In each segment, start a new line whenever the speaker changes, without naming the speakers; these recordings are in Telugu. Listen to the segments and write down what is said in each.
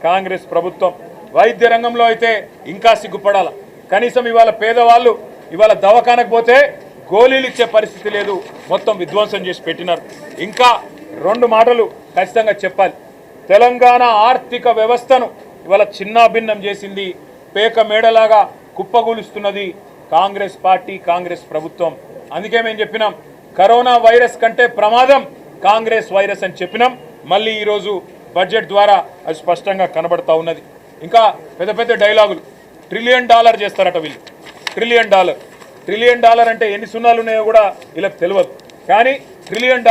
కాంగ్రెస్ ప్రభుత్వం. వైద్య రంగంలో అయితే ఇంకా సిగ్గుపడాల. కనీసం ఇవాళ పేదవాళ్ళు ఇవాళ దవాఖానకు పోతే గోళీలు ఇచ్చే పరిస్థితి లేదు, మొత్తం విధ్వంసం చేసి పెట్టినారు. ఇంకా రెండు మాటలు ఖచ్చితంగా చెప్పాలి. తెలంగాణ ఆర్థిక వ్యవస్థను ఇవాళ చిన్నాభిన్నం చేసింది, పేక మేడలాగా కుప్పగూలుస్తున్నది కాంగ్రెస్ పార్టీ, కాంగ్రెస్ ప్రభుత్వం. అందుకే మేము చెప్పినాం కరోనా వైరస్ కంటే ప్రమాదం కాంగ్రెస్ వైరస్ అని చెప్పినాం. మళ్ళీ ఈరోజు బడ్జెట్ ద్వారా అది స్పష్టంగా కనబడతా ఉన్నది. ఇంకా పెద్ద పెద్ద డైలాగులు, $1 ట్రిలియన్ చేస్తారట వీళ్ళు. $1 ట్రిలియన్ అంటే ఎన్ని సున్నాలు ఉన్నాయో కూడా వీళ్ళకి తెలియదు. కానీ $1 ట్రిలియన్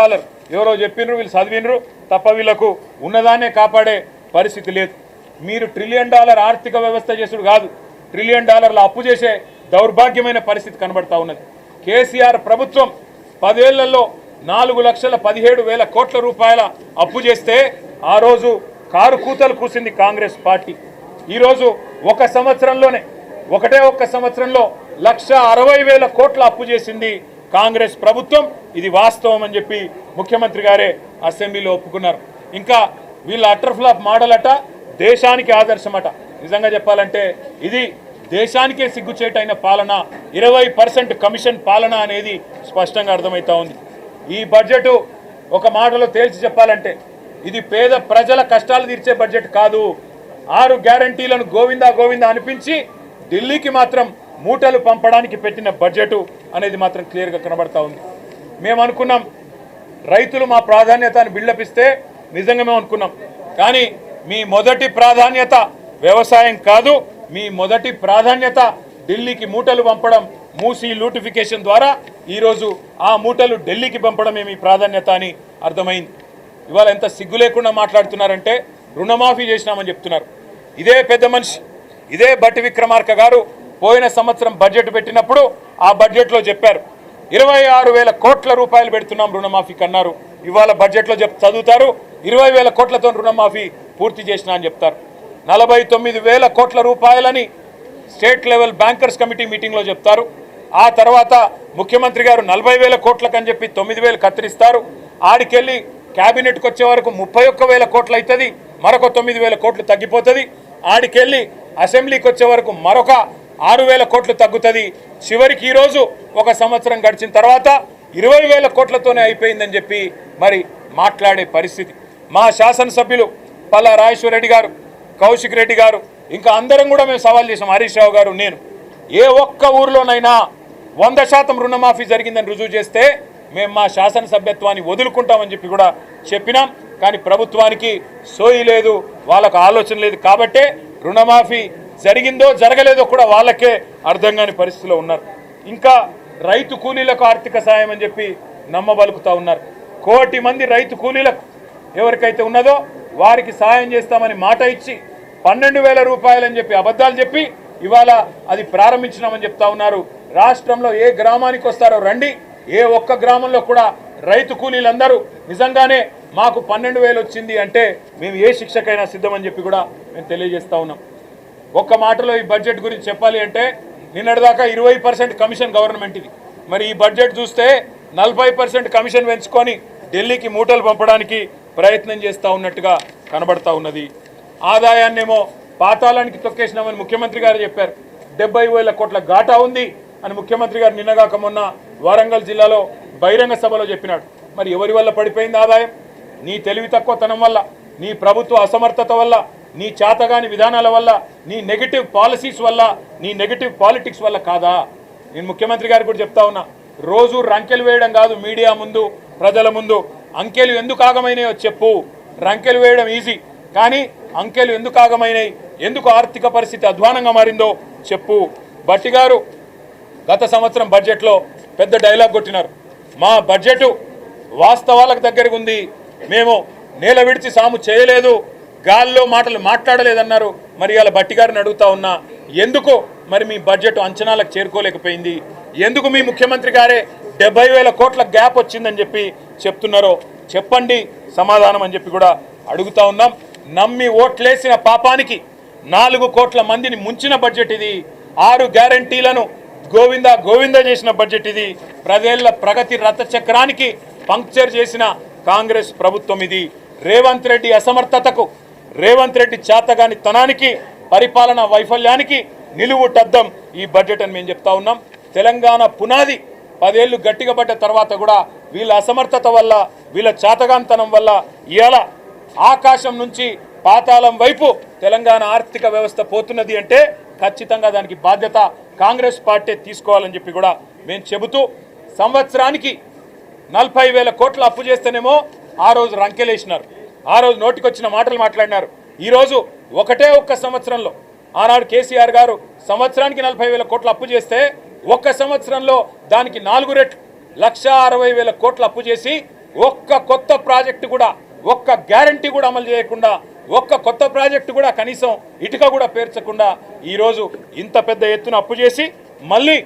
ఎవరో చెప్పినరు, వీళ్ళు చదివినరు తప్ప వీళ్ళకు ఉన్నదాన్నే కాపాడే పరిస్థితి లేదు. మీరు $1 ట్రిలియన్ ఆర్థిక వ్యవస్థ చేసుడు కాదు, $1 ట్రిలియన్ అప్పు చేసే దౌర్భాగ్యమైన పరిస్థితి కనబడతా ఉన్నది. కేసీఆర్ ప్రభుత్వం 10 ఏళ్లలో 4,17,000 కోట్ల రూపాయల అప్పు చేస్తే ఆ రోజు కారు కూతలు కూసింది కాంగ్రెస్ పార్టీ. ఈరోజు ఒక్క సంవత్సరంలో 1,60,000 కోట్ల అప్పు చేసింది కాంగ్రెస్ ప్రభుత్వం. ఇది వాస్తవం అని చెప్పి ముఖ్యమంత్రి గారే అసెంబ్లీలో ఒప్పుకున్నారు. ఇంకా వీళ్ళ అటర్ ఫ్లాప్ మోడల్ అట దేశానికి ఆదర్శమట. నిజంగా చెప్పాలంటే ఇది దేశానికే సిగ్గుచేటైన పాలన, 20% కమిషన్ పాలన అనేది స్పష్టంగా అర్థమవుతా ఉంది. ఈ బడ్జెట్ ఒక మాటలో తేల్చి చెప్పాలంటే ఇది పేద ప్రజల కష్టాలు తీర్చే బడ్జెట్ కాదు. 6 గ్యారంటీలను గోవిందా గోవిందా అనిపించి ఢిల్లీకి మాత్రం మూటలు పంపడానికి పెట్టిన బడ్జెట్ అనేది మాత్రం క్లియర్గా కనబడతా ఉంది. మేము అనుకున్నాం రైతులు మా ప్రాధాన్యత అని బిల్డప్ ఇస్తే నిజంగా మేము అనుకున్నాం. కానీ మీ మొదటి ప్రాధాన్యత వ్యవసాయం కాదు, మీ మొదటి ప్రాధాన్యత ఢిల్లీకి మూటలు పంపడం. మూసీ లూటిఫికేషన్ ద్వారా ఈరోజు ఆ మూటలు ఢిల్లీకి పంపడమే మీ ప్రాధాన్యత అని అర్థమైంది. ఇవాళ ఎంత సిగ్గు లేకుండా మాట్లాడుతున్నారంటే రుణమాఫీ చేసినామని చెప్తున్నారు. ఇదే పెద్ద మనిషి, ఇదే బట్టి విక్రమార్క గారు పోయిన సంవత్సరం బడ్జెట్ పెట్టినప్పుడు ఆ బడ్జెట్లో చెప్పారు 26,000 కోట్ల రూపాయలు పెడుతున్నాం రుణమాఫీకి అన్నారు. ఇవాళ బడ్జెట్లో చదువుతారు 20,000 కోట్లతో రుణమాఫీ పూర్తి చేసినా అని చెప్తారు. 49,000 కోట్ల రూపాయలని స్టేట్ లెవెల్ బ్యాంకర్స్ కమిటీ మీటింగ్లో చెప్తారు. ఆ తర్వాత ముఖ్యమంత్రి గారు 40,000 కోట్లకని చెప్పి 9,000 కత్తిరిస్తారు. ఆడికెళ్ళి క్యాబినెట్కి వచ్చే వరకు 31,000 కోట్లు అవుతుంది, మరొక 9,000 కోట్లు తగ్గిపోతుంది. ఆడికెళ్ళి అసెంబ్లీకి వచ్చే వరకు మరొక 6,000 కోట్లు తగ్గుతుంది. చివరికి ఈరోజు ఒక సంవత్సరం గడిచిన తర్వాత 20,000 కోట్లతోనే అయిపోయిందని చెప్పి మరి మాట్లాడే పరిస్థితి. మా శాసనసభ్యులు పల్లా రాజేశ్వర రెడ్డి గారు, కౌశిక్ రెడ్డి గారు, ఇంకా అందరం కూడా మేము సవాల్ చేసాం. హరీష్ రావు గారు, నేను ఏ ఒక్క ఊర్లోనైనా 100% రుణమాఫీ జరిగిందని రుజువు చేస్తే మేము మా శాసనసభ్యత్వాన్ని వదులుకుంటామని చెప్పి కూడా చెప్పినాం. కానీ ప్రభుత్వానికి సోయి లేదు, వాళ్ళకు ఆలోచన లేదు. కాబట్టే రుణమాఫీ జరిగిందో జరగలేదో కూడా వాళ్ళకే అర్థం కాని పరిస్థితిలో ఉన్నారు. ఇంకా రైతు కూలీలకు ఆర్థిక సాయం అని చెప్పి నమ్మబలుకుతూ ఉన్నారు. 1 కోటి మంది రైతు కూలీలకు ఎవరికైతే ఉన్నదో వారికి సాయం చేస్తామని మాట ఇచ్చి 12,000 రూపాయలు అని చెప్పి అబద్ధాలు చెప్పి ఇవాళ అది ప్రారంభించినామని చెప్తా ఉన్నారు. రాష్ట్రంలో ఏ గ్రామానికి వస్తారో రండి, ఏ ఒక్క గ్రామంలో కూడా రైతు కూలీలందరూ నిజంగానే మాకు 12,000 వచ్చింది అంటే మేము ఏ శిక్షకైనా సిద్ధమని చెప్పి కూడా మేము తెలియజేస్తూ ఉన్నాం. ఒక్క మాటలో ఈ బడ్జెట్ గురించి చెప్పాలి అంటే నిన్నటిదాకా 20% కమిషన్ గవర్నమెంట్ ఇది. మరి ఈ బడ్జెట్ చూస్తే 40% కమిషన్ పెంచుకొని ఢిల్లీకి మూటలు పంపడానికి ప్రయత్నం చేస్తూ ఉన్నట్టుగా కనబడతా ఉన్నది. ఆదాయాన్నేమో పాతాళానికి తొక్కేసినామని ముఖ్యమంత్రి గారు చెప్పారు. 70,000 కోట్ల ఘాటా ఉంది అని ముఖ్యమంత్రి గారు నిన్నగాక మొన్న వరంగల్ జిల్లాలో బహిరంగ సభలో చెప్పినాడు. మరి ఎవరి వల్ల పడిపోయింది ఆదాయం? నీ తెలివి తక్కువతనం వల్ల, నీ ప్రభుత్వ అసమర్థత వల్ల, నీ చేతగాని విధానాల వల్ల, నీ నెగిటివ్ పాలసీస్ వల్ల, నీ నెగిటివ్ పాలిటిక్స్ వల్ల కాదా? నేను ముఖ్యమంత్రి గారికి కూడా చెప్తా ఉన్నా, రోజు రంకెలు వేయడం కాదు, మీడియా ముందు ప్రజల ముందు అంకెలు ఎందుకు ఆగమైనాయో చెప్పు. రంకెలు వేయడం ఈజీ, కానీ అంకెలు ఎందుకు ఆగమైనాయి, ఎందుకు ఆర్థిక పరిస్థితి అధ్వానంగా మారిందో చెప్పు. భట్టి గారు గత సంవత్సరం బడ్జెట్లో పెద్ద డైలాగ్ కొట్టినారు. మా బడ్జెట్ వాస్తవాలకు దగ్గరగా ఉంది, మేము నేల విడిచి సాము చేయలేదు, గాల్లో మాటలు మాట్లాడలేదన్నారు. మరి అలా భట్టి గారిని అడుగుతా ఉన్నా, ఎందుకు మరి మీ బడ్జెట్ అంచనాలకు చేరుకోలేకపోయింది? ఎందుకు మీ ముఖ్యమంత్రి గారే 70,000 కోట్ల గ్యాప్ వచ్చిందని చెప్పి చెప్తున్నారో చెప్పండి సమాధానం అని చెప్పి కూడా అడుగుతా ఉన్నాం. నమ్మి ఓట్లేసిన పాపానికి 4 కోట్ల మందిని ముంచిన బడ్జెట్ ఇది. 6 గ్యారంటీలను గోవిందా గోవిందా చేసిన బడ్జెట్ ఇది. ప్రజల ప్రగతి రథ చక్రానికి పంక్చర్ చేసిన కాంగ్రెస్ ప్రభుత్వం ఇది. రేవంత్ రెడ్డి అసమర్థతకు, రేవంత్ రెడ్డి చేతగాని తనానికి పరిపాలన వైఫల్యానికి నిలువుటద్దం ఈ బడ్జెట్ అని మేము చెప్తా ఉన్నాం. తెలంగాణ పునాది 10 ఏళ్లు గట్టిగా పడ్డ తర్వాత కూడా వీళ్ళ అసమర్థత వల్ల వీళ్ళ చేతగానితనం వల్ల ఇవాళ ఆకాశం నుంచి పాతాళం వైపు తెలంగాణ ఆర్థిక వ్యవస్థ పోతున్నది అంటే ఖచ్చితంగా దానికి బాధ్యత కాంగ్రెస్ పార్టీ తీసుకోవాలని చెప్పి కూడా మేము చెబుతూ సంవత్సరానికి 40,000 కోట్ల అప్పు చేస్తేనేమో ఆ రోజు రంకెలేసినారు, ఆ రోజు నోటికొచ్చిన మాటలు మాట్లాడినారు. ఈరోజు ఒక్క సంవత్సరంలో ఆనాడు కేసీఆర్ గారు సంవత్సరానికి 40,000 కోట్ల అప్పు చేస్తే ఒక్క సంవత్సరంలో దానికి 4 రెట్లు 1,60,000 కోట్ల అప్పు చేసి ఒక్క కొత్త ప్రాజెక్టు కూడా ఒక్క గ్యారంటీ కూడా అమలు చేయకుండా ఒక్క కొత్త ప్రాజెక్టు కూడా కనీసం ఇటుక కూడా పేర్చకుండా ఈరోజు ఇంత పెద్ద ఎత్తున అప్పు చేసి మళ్ళీ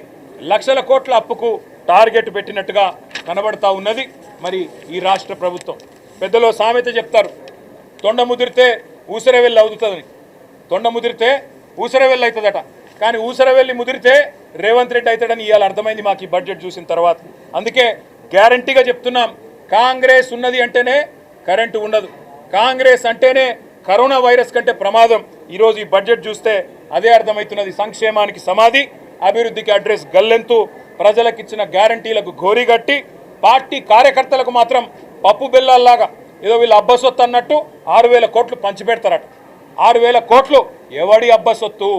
లక్షల కోట్ల అప్పుకు టార్గెట్ పెట్టినట్టుగా కనబడతా ఉన్నది. మరి ఈ రాష్ట్ర ప్రభుత్వం పెద్దలో సామెత చెప్తారు, తొండ ముదిరితే ఊసరవెల్లి అవుతుందని. తొండ ముదిరితే ఊసరవెల్లి అవుతుందట, కానీ ఊసరవెల్లి ముదిరితే రేవంత్ రెడ్డి అవుతాడని ఇవాళ అర్థమైంది మాకు ఈ బడ్జెట్ చూసిన తర్వాత. అందుకే గ్యారంటీగా చెప్తున్నాం, కాంగ్రెస్ ఉన్నది అంటేనే కరెంటు ఉండదు, కాంగ్రెస్ అంటేనే కరోనా వైరస్ కంటే ప్రమాదం. ఈరోజు ఈ బడ్జెట్ చూస్తే అదే అర్థమవుతున్నది. సంక్షేమానికి సమాధి, అభివృద్ధికి అడ్రస్ గల్లెంతు, ప్రజలకు ఇచ్చిన గ్యారంటీలకు గోరిగట్టి పార్టీ కార్యకర్తలకు మాత్రం పప్పు బెల్లాల్లాగా ఏదో వీళ్ళు అబ్బసొత్తు అన్నట్టు 6,000 కోట్లు పంచిపెడతారట. 6,000 కోట్లు ఎవడి అబ్బసొత్తు?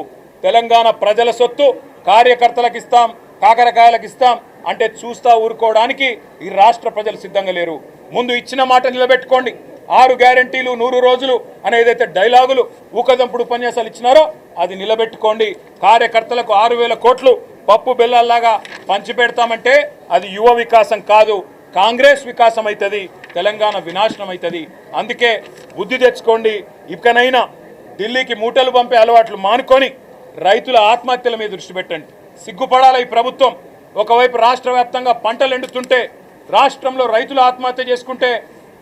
తెలంగాణ ప్రజల సొత్తు. కార్యకర్తలకు ఇస్తాం, కాకరకాయలకు ఇస్తాం అంటే చూస్తా ఊరుకోవడానికి ఈ రాష్ట్ర ప్రజలు సిద్ధంగా లేరు. ముందు ఇచ్చిన మాట నిలబెట్టుకోండి. 6 గ్యారంటీలు 100 రోజులు అని ఏదైతే డైలాగులు ఊకదంపుడు ఉపన్యాసాలు ఇచ్చినారో అది నిలబెట్టుకోండి. కార్యకర్తలకు 6,000 కోట్లు పప్పు బెల్లాల్లాగా పంచిపెడతామంటే అది యువ వికాసం కాదు, కాంగ్రెస్ వికాసం అవుతుంది, తెలంగాణ వినాశనం అవుతుంది. అందుకే బుద్ధి తెచ్చుకోండి. ఇకనైనా ఢిల్లీకి మూటలు పంపే అలవాట్లు మానుకొని రైతుల ఆత్మహత్యల మీద దృష్టి పెట్టండి. సిగ్గుపడాల ఈ ప్రభుత్వం. ఒకవైపు రాష్ట్ర వ్యాప్తంగా పంటలు ఎండుతుంటే రాష్ట్రంలో రైతులు ఆత్మహత్య చేసుకుంటే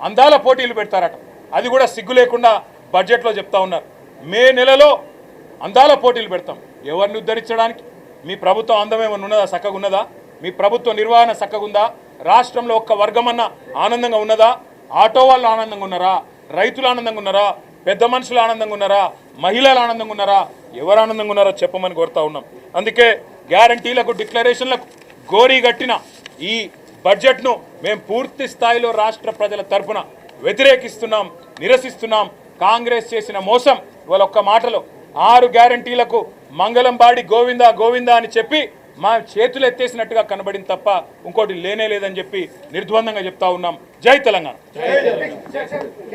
అందాల పోటీలు పెడతారట. అది కూడా సిగ్గు లేకుండా బడ్జెట్లో చెప్తా ఉన్నారు. మే నెలలో అందాల పోటీలు పెడతాం. ఎవరిని ఉద్ధరించడానికి? మీ ప్రభుత్వం అందమేమన్నా ఉన్నదా? చక్కగా ఉన్నదా? మీ ప్రభుత్వ నిర్వహణ చక్కగా ఉందా? రాష్ట్రంలో ఒక్క వర్గమన్నా ఆనందంగా ఉన్నదా? ఆటో వాళ్ళు ఆనందంగా ఉన్నారా? రైతులు ఆనందంగా ఉన్నారా? పెద్ద మనుషులు ఆనందంగా ఉన్నారా? మహిళలు ఆనందంగా ఉన్నారా? ఎవరు ఆనందంగా ఉన్నారో చెప్పమని కోరుతా ఉన్నాం. అందుకే గ్యారంటీలకు డిక్లరేషన్లకు గోరీగట్టిన ఈ బడ్జెట్ను మేము పూర్తి స్థాయిలో రాష్ట్ర ప్రజల తరఫున వ్యతిరేకిస్తున్నాం, నిరసిస్తున్నాం. కాంగ్రెస్ చేసిన మోసం ఇవాళ ఒక్క మాటలో 6 గ్యారంటీలకు మంగళం బాడి గోవిందా గోవిందా అని చెప్పి మా చేతులు ఎత్తేసినట్టుగా కనబడింది తప్ప ఇంకోటి లేనే లేదని చెప్పి నిర్ద్వందంగా చెప్తా ఉన్నాం. జై తెలంగాణ.